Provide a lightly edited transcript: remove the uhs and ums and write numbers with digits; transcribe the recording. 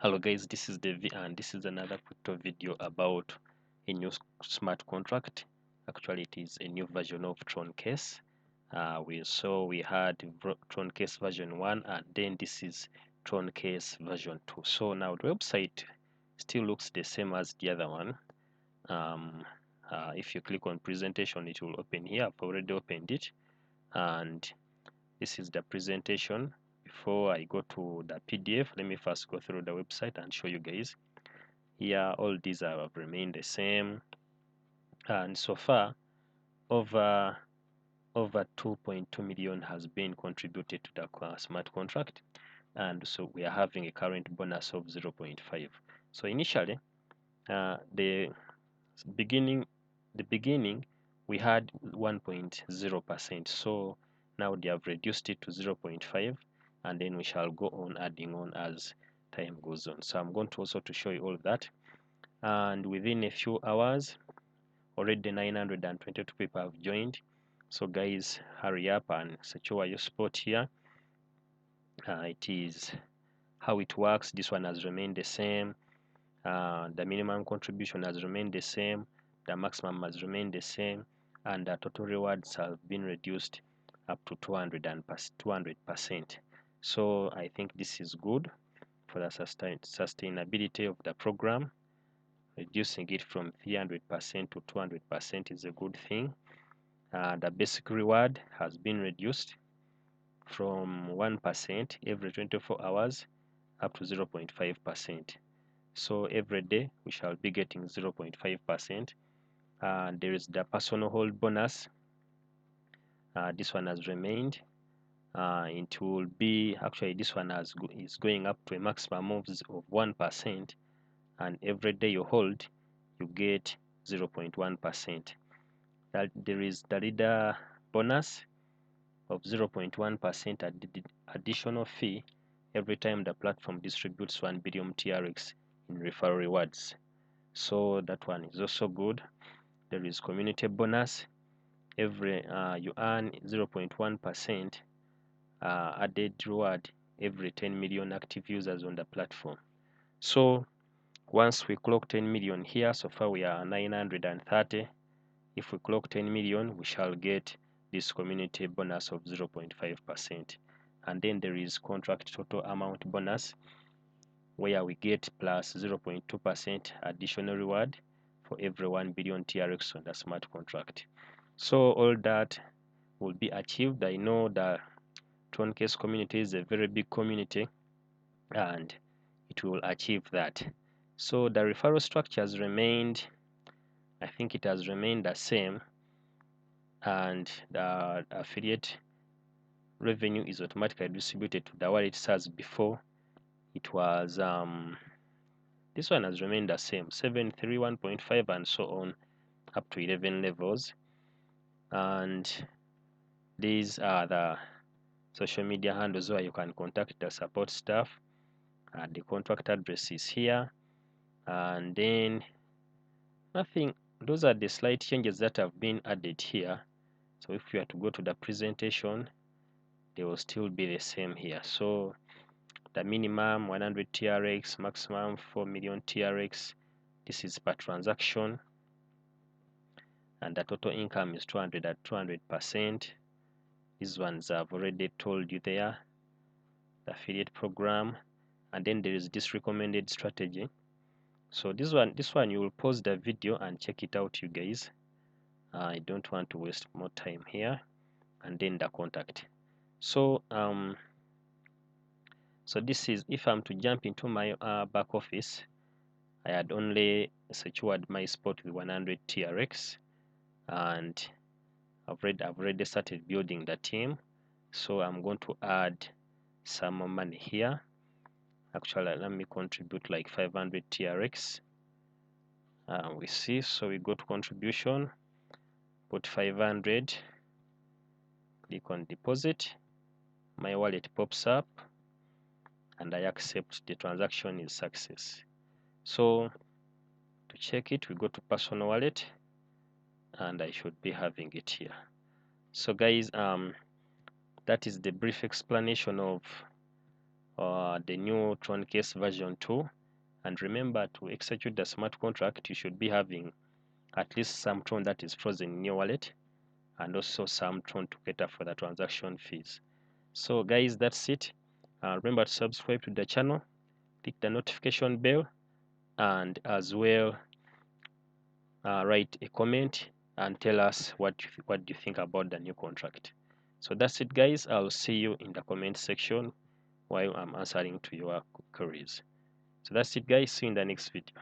Hello guys, this is Devi and this is another crypto video about a new smart contract. Actually, it is a new version of Troncase. We had Troncase version 1 and then this is Troncase version 2. So now the website still looks the same as the other one. If you click on presentation, it will open here. I've already opened it and this is the presentation. Before I go to the PDF, let me first go through the website and show you guys. Here all these have remained the same, and so far over 2.2 million has been contributed to the smart contract, and so we are having a current bonus of 0.5. So initially the beginning we had 1.0%, so now they have reduced it to 0.5, and then we shall go on adding on as time goes on. So I'm going to also to show you all of that, and within a few hours already 922 people have joined. So guys, hurry up and secure your spot here. It is how it works. This one has remained the same. The minimum contribution has remained the same, the maximum has remained the same, and the total rewards have been reduced up to 200%. So I think this is good for the sustainability of the program. Reducing it from 300% to 200% is a good thing. The basic reward has been reduced from 1% every 24 hours up to 0.5%. So every day we shall be getting 0.5%. There is the personal hold bonus. This one has remained. It will be actually this one is going up to a maximum of 1%, and every day you hold, you get 0.1%. That there is the leader bonus of 0.1% additional fee every time the platform distributes 1 billion TRX in referral rewards. So that one is also good. There is community bonus. Every you earn 0.1% added reward every 10 million active users on the platform. So once we clock 10 million here, so far we are 930. If we clock 10 million, we shall get this community bonus of 0.5%. And then there is contract total amount bonus, where we get plus 0.2% additional reward for every 1 billion TRX on the smart contract. So all that will be achieved. I know the Troncase community is a very big community and it will achieve that. So the referral structure has remained, I think it has remained the same, and the affiliate revenue is automatically distributed to the wallet as before. It was this one has remained the same, 731.5 and so on up to 11 levels. And these are the social media handles where you can contact the support staff. The contract address is here, and then nothing. Those are the slight changes that have been added here. So if you are to go to the presentation, they will still be the same here. So the minimum 100 TRX, maximum 4 million TRX. This is per transaction, and the total income is 200 at 200%. These ones I've already told you there. The affiliate program, and then there is this recommended strategy. So this one you will pause the video and check it out, you guys. I don't want to waste more time here. And then the contact. So so this is, if I'm to jump into my back office, I had only secured my spot with 100 TRX, and I've already started building the team. So I'm going to add some more money here. Actually, let me contribute like 500 TRX. We see, so we go to contribution, put 500, click on deposit, my wallet pops up, and I accept the transaction is success. So to check it, we go to personal wallet, and I should be having it here. So guys, that is the brief explanation of the new Troncase version 2. And remember, to execute the smart contract, you should be having at least some Tron that is frozen in your wallet, and also some Tron to cater for the transaction fees. So guys, that's it. Remember to subscribe to the channel, click the notification bell, and as well write a comment and tell us what you think about the new contract. So that's it guys. I'll see you in the comment section while I'm answering to your queries. So that's it guys. See you in the next video.